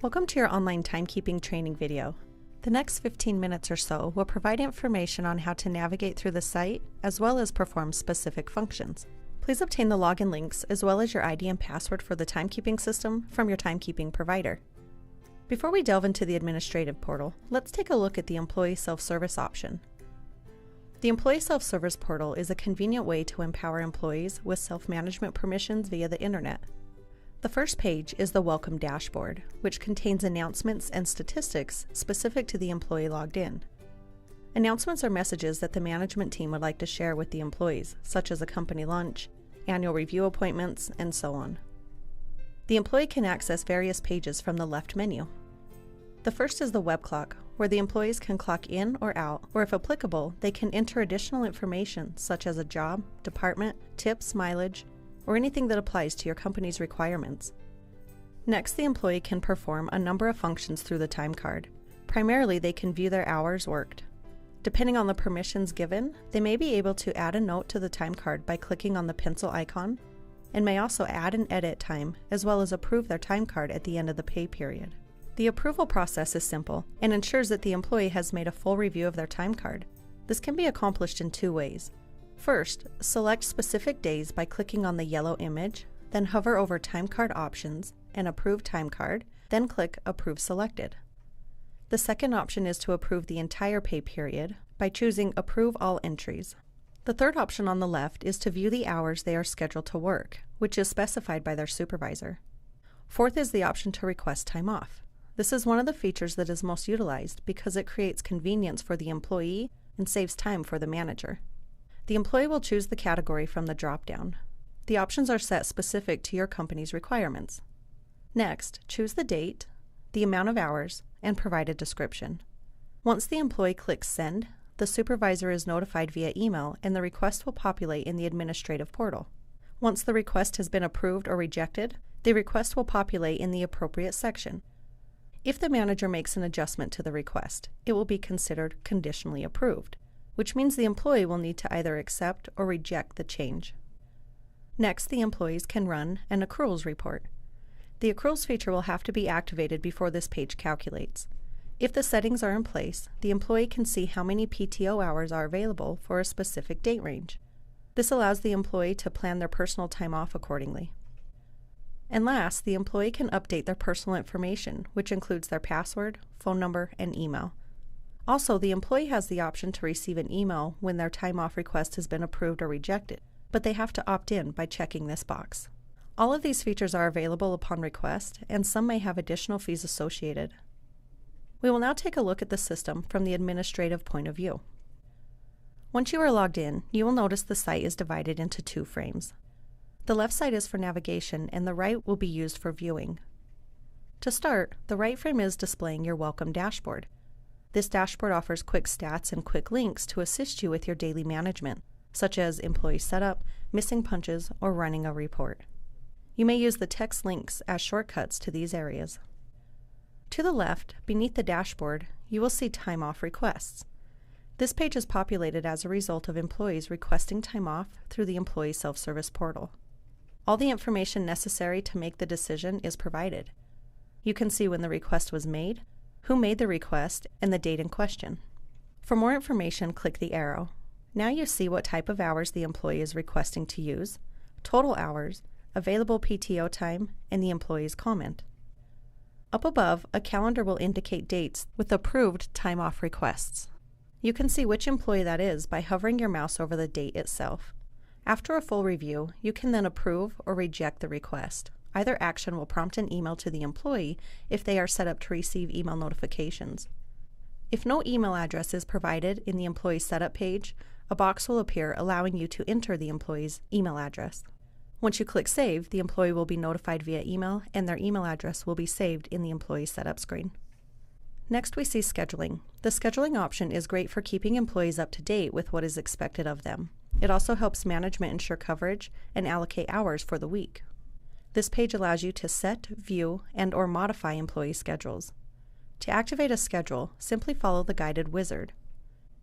Welcome to your online timekeeping training video. The next 15 minutes or so will provide information on how to navigate through the site as well as perform specific functions. Please obtain the login links as well as your ID and password for the timekeeping system from your timekeeping provider. Before we delve into the administrative portal, let's take a look at the Employee Self-Service option. The Employee Self-Service portal is a convenient way to empower employees with self-management permissions via the internet. The first page is the Welcome Dashboard, which contains announcements and statistics specific to the employee logged in. Announcements are messages that the management team would like to share with the employees, such as a company lunch, annual review appointments, and so on. The employee can access various pages from the left menu. The first is the web clock, where the employees can clock in or out, or if applicable, they can enter additional information such as a job, department, tips, mileage, or anything that applies to your company's requirements. Next, the employee can perform a number of functions through the time card. Primarily, they can view their hours worked. Depending on the permissions given, they may be able to add a note to the time card by clicking on the pencil icon, and may also add and edit time, as well as approve their time card at the end of the pay period. The approval process is simple and ensures that the employee has made a full review of their time card. This can be accomplished in two ways. First, select specific days by clicking on the yellow image, then hover over Time Card Options and Approve Time Card, then click Approve Selected. The second option is to approve the entire pay period by choosing Approve All Entries. The third option on the left is to view the hours they are scheduled to work, which is specified by their supervisor. Fourth is the option to request time off. This is one of the features that is most utilized because it creates convenience for the employee and saves time for the manager. The employee will choose the category from the drop-down. The options are set specific to your company's requirements. Next, choose the date, the amount of hours, and provide a description. Once the employee clicks Send, the supervisor is notified via email and the request will populate in the administrative portal. Once the request has been approved or rejected, the request will populate in the appropriate section. If the manager makes an adjustment to the request, it will be considered conditionally approved, which means the employee will need to either accept or reject the change. Next, the employees can run an accruals report. The accruals feature will have to be activated before this page calculates. If the settings are in place, the employee can see how many PTO hours are available for a specific date range. This allows the employee to plan their personal time off accordingly. And last, the employee can update their personal information, which includes their password, phone number, and email. Also, the employee has the option to receive an email when their time off request has been approved or rejected, but they have to opt in by checking this box. All of these features are available upon request, and some may have additional fees associated. We will now take a look at the system from the administrative point of view. Once you are logged in, you will notice the site is divided into two frames. The left side is for navigation, and the right will be used for viewing. To start, the right frame is displaying your Welcome Dashboard. This dashboard offers quick stats and quick links to assist you with your daily management, such as employee setup, missing punches, or running a report. You may use the text links as shortcuts to these areas. To the left, beneath the dashboard, you will see time off requests. This page is populated as a result of employees requesting time off through the Employee Self-Service portal. All the information necessary to make the decision is provided. You can see when the request was made, who made the request, and the date in question. For more information, click the arrow. Now you see what type of hours the employee is requesting to use, total hours, available PTO time, and the employee's comment. Up above, a calendar will indicate dates with approved time off requests. You can see which employee that is by hovering your mouse over the date itself. After a full review, you can then approve or reject the request. Either action will prompt an email to the employee if they are set up to receive email notifications. If no email address is provided in the employee setup page, a box will appear allowing you to enter the employee's email address. Once you click Save, the employee will be notified via email and their email address will be saved in the employee setup screen. Next, we see scheduling. The scheduling option is great for keeping employees up to date with what is expected of them. It also helps management ensure coverage and allocate hours for the week. This page allows you to set, view, and/or modify employee schedules. To activate a schedule, simply follow the guided wizard.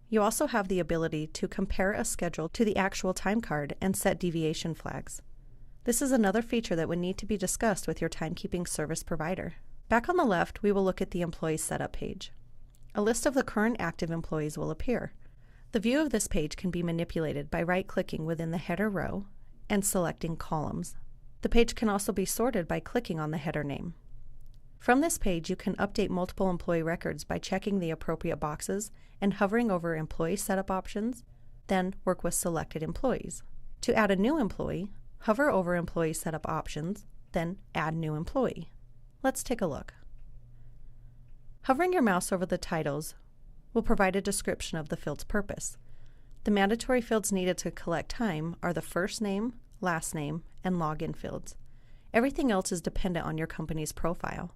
You also have the ability to compare a schedule to the actual time card and set deviation flags. This is another feature that would need to be discussed with your timekeeping service provider. Back on the left, we will look at the Employee Setup page. A list of the current active employees will appear. The view of this page can be manipulated by right-clicking within the header row and selecting Columns. The page can also be sorted by clicking on the header name. From this page, you can update multiple employee records by checking the appropriate boxes and hovering over Employee Setup options, then work with selected employees. To add a new employee, hover over Employee Setup options, then Add New Employee. Let's take a look. Hovering your mouse over the titles will provide a description of the field's purpose. The mandatory fields needed to collect time are the first name, last name, and login fields. Everything else is dependent on your company's profile.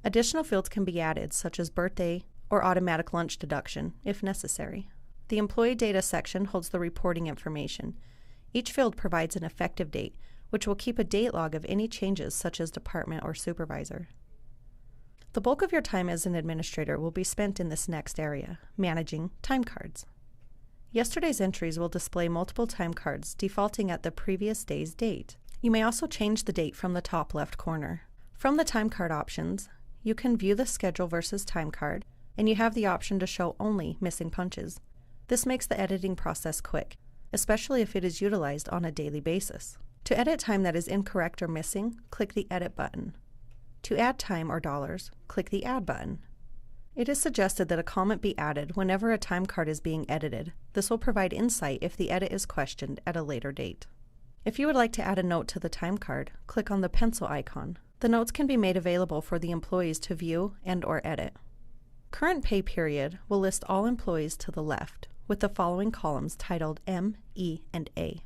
Additional fields can be added, such as birthday or automatic lunch deduction, if necessary. The Employee Data section holds the reporting information. Each field provides an effective date, which will keep a date log of any changes, such as department or supervisor. The bulk of your time as an administrator will be spent in this next area, managing time cards. Yesterday's entries will display multiple time cards defaulting at the previous day's date. You may also change the date from the top left corner. From the time card options, you can view the schedule versus time card, and you have the option to show only missing punches. This makes the editing process quick, especially if it is utilized on a daily basis. To edit time that is incorrect or missing, click the Edit button. To add time or dollars, click the Add button. It is suggested that a comment be added whenever a time card is being edited. This will provide insight if the edit is questioned at a later date. If you would like to add a note to the time card, click on the pencil icon. The notes can be made available for the employees to view and/or edit. Current pay period will list all employees to the left, with the following columns titled M, E, and A.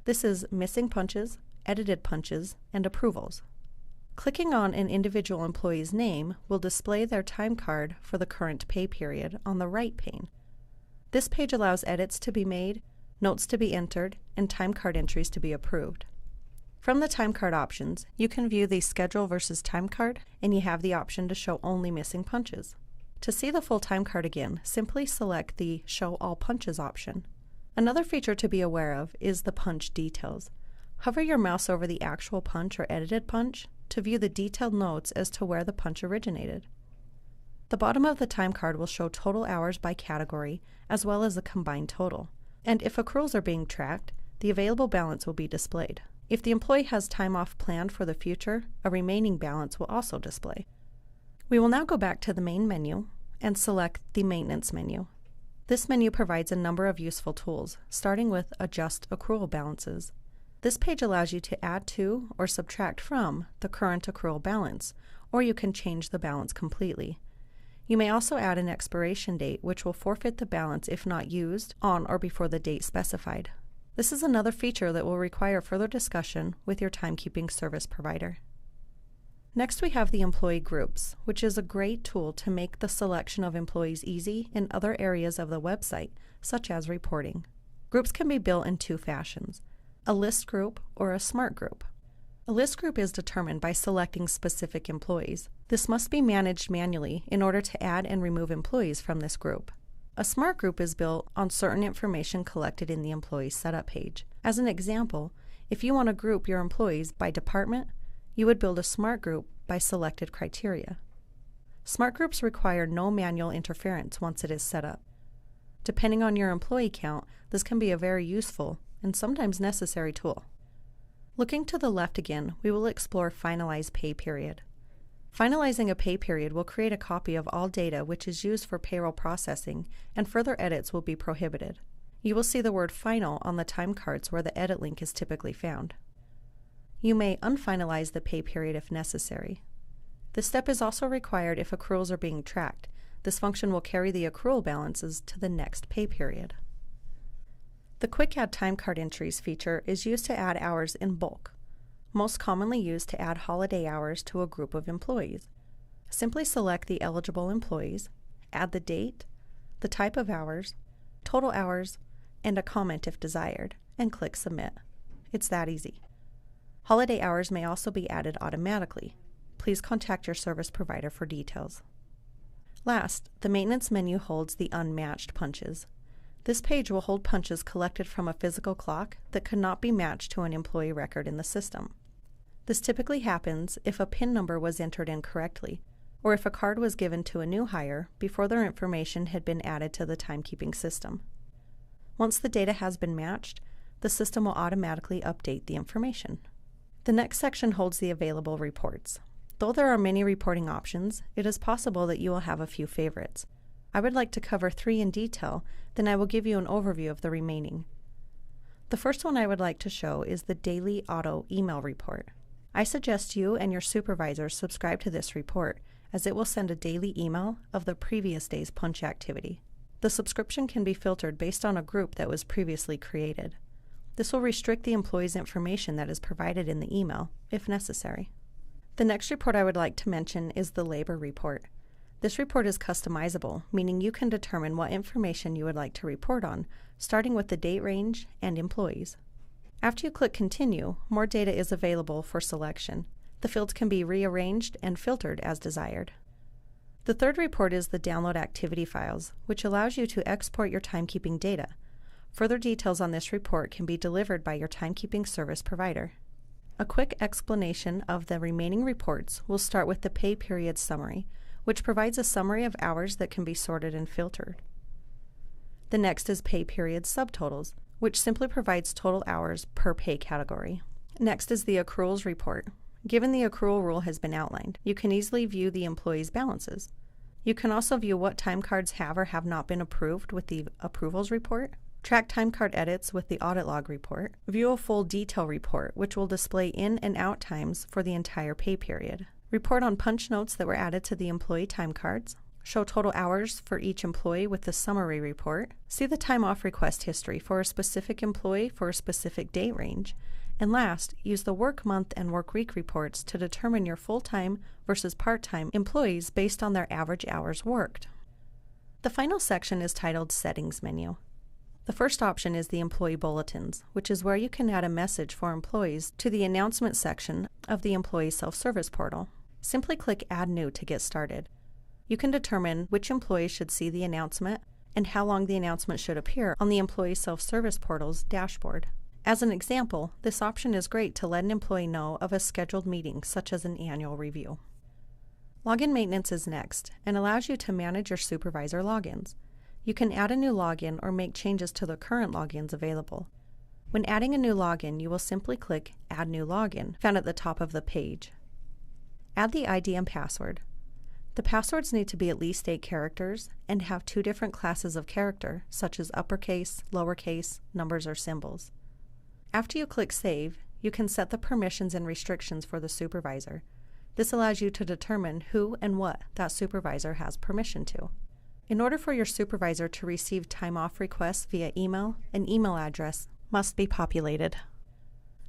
This is missing punches, edited punches, and approvals. Clicking on an individual employee's name will display their time card for the current pay period on the right pane. This page allows edits to be made, notes to be entered, and time card entries to be approved. From the time card options, you can view the schedule versus time card, and you have the option to show only missing punches. To see the full time card again, simply select the Show All Punches option. Another feature to be aware of is the punch details. Hover your mouse over the actual punch or edited punch to view the detailed notes as to where the punch originated. The bottom of the time card will show total hours by category as well as a combined total. And if accruals are being tracked, the available balance will be displayed. If the employee has time off planned for the future, a remaining balance will also display. We will now go back to the main menu and select the Maintenance menu. This menu provides a number of useful tools, starting with Adjust Accrual Balances. This page allows you to add to or subtract from the current accrual balance, or you can change the balance completely. You may also add an expiration date, which will forfeit the balance if not used on or before the date specified. This is another feature that will require further discussion with your timekeeping service provider. Next, we have the Employee Groups, which is a great tool to make the selection of employees easy in other areas of the website, such as reporting. Groups can be built in two fashions: a list group or a smart group. A list group is determined by selecting specific employees. This must be managed manually in order to add and remove employees from this group. A smart group is built on certain information collected in the Employee Setup page. As an example, if you want to group your employees by department, you would build a smart group by selected criteria. Smart groups require no manual interference once it is set up. Depending on your employee count, this can be a very useful and sometimes necessary tool. Looking to the left again, we will explore Finalize Pay Period. Finalizing a pay period will create a copy of all data which is used for payroll processing, and further edits will be prohibited. You will see the word Final on the time cards where the edit link is typically found. You may unfinalize the pay period if necessary. This step is also required if accruals are being tracked. This function will carry the accrual balances to the next pay period. The Quick Add Time Card Entries feature is used to add hours in bulk, most commonly used to add holiday hours to a group of employees. Simply select the eligible employees, add the date, the type of hours, total hours, and a comment if desired, and click Submit. It's that easy. Holiday hours may also be added automatically. Please contact your service provider for details. Last, the Maintenance menu holds the unmatched punches. This page will hold punches collected from a physical clock that could not be matched to an employee record in the system. This typically happens if a PIN number was entered incorrectly, or if a card was given to a new hire before their information had been added to the timekeeping system. Once the data has been matched, the system will automatically update the information. The next section holds the available reports. Though there are many reporting options, it is possible that you will have a few favorites. I would like to cover 3 in detail, then I will give you an overview of the remaining. The first one I would like to show is the Daily Auto Email Report. I suggest you and your supervisor subscribe to this report, as it will send a daily email of the previous day's punch activity. The subscription can be filtered based on a group that was previously created. This will restrict the employee's information that is provided in the email, if necessary. The next report I would like to mention is the Labor Report. This report is customizable, meaning you can determine what information you would like to report on, starting with the date range and employees. After you click Continue, more data is available for selection. The fields can be rearranged and filtered as desired. The third report is the Download Activity Files, which allows you to export your timekeeping data. Further details on this report can be delivered by your timekeeping service provider. A quick explanation of the remaining reports will start with the Pay Period Summary, which provides a summary of hours that can be sorted and filtered. The next is Pay Period Subtotals, which simply provides total hours per pay category. Next is the Accruals Report. Given the accrual rule has been outlined, you can easily view the employees' balances. You can also view what time cards have or have not been approved with the Approvals Report, track time card edits with the Audit Log Report, view a full detail report, which will display in and out times for the entire pay period, report on punch notes that were added to the employee time cards, show total hours for each employee with the summary report, see the time off request history for a specific employee for a specific date range, and last, use the work month and work week reports to determine your full-time versus part-time employees based on their average hours worked. The final section is titled Settings Menu. The first option is the Employee Bulletins, which is where you can add a message for employees to the announcement section of the Employee Self-Service portal. Simply click Add New to get started. You can determine which employees should see the announcement and how long the announcement should appear on the Employee Self-Service portal's dashboard. As an example, this option is great to let an employee know of a scheduled meeting, such as an annual review. Login Maintenance is next and allows you to manage your supervisor logins. You can add a new login or make changes to the current logins available. When adding a new login, you will simply click Add New Login, found at the top of the page. Add the ID and password. The passwords need to be at least 8 characters and have 2 different classes of character, such as uppercase, lowercase, numbers, or symbols. After you click Save, you can set the permissions and restrictions for the supervisor. This allows you to determine who and what that supervisor has permission to. In order for your supervisor to receive time off requests via email, an email address must be populated.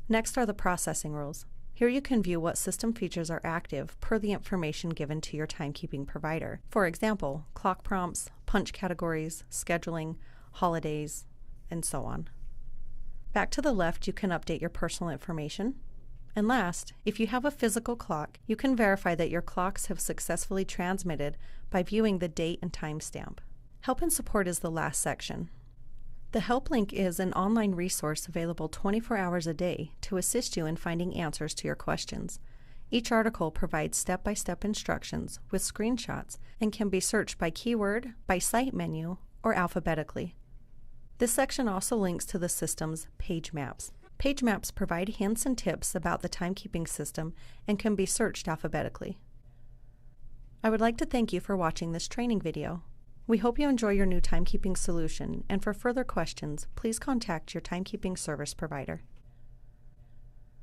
Next are the processing rules. Here you can view what system features are active per the information given to your timekeeping provider. For example, clock prompts, punch categories, scheduling, holidays, and so on. Back to the left, you can update your personal information. And last, if you have a physical clock, you can verify that your clocks have successfully transmitted by viewing the date and timestamp. Help and support is the last section. The Help link is an online resource available 24 hours a day to assist you in finding answers to your questions. Each article provides step-by-step instructions with screenshots and can be searched by keyword, by site menu, or alphabetically. This section also links to the system's page maps. Page maps provide hints and tips about the timekeeping system and can be searched alphabetically. I would like to thank you for watching this training video. We hope you enjoy your new timekeeping solution, and for further questions, please contact your timekeeping service provider.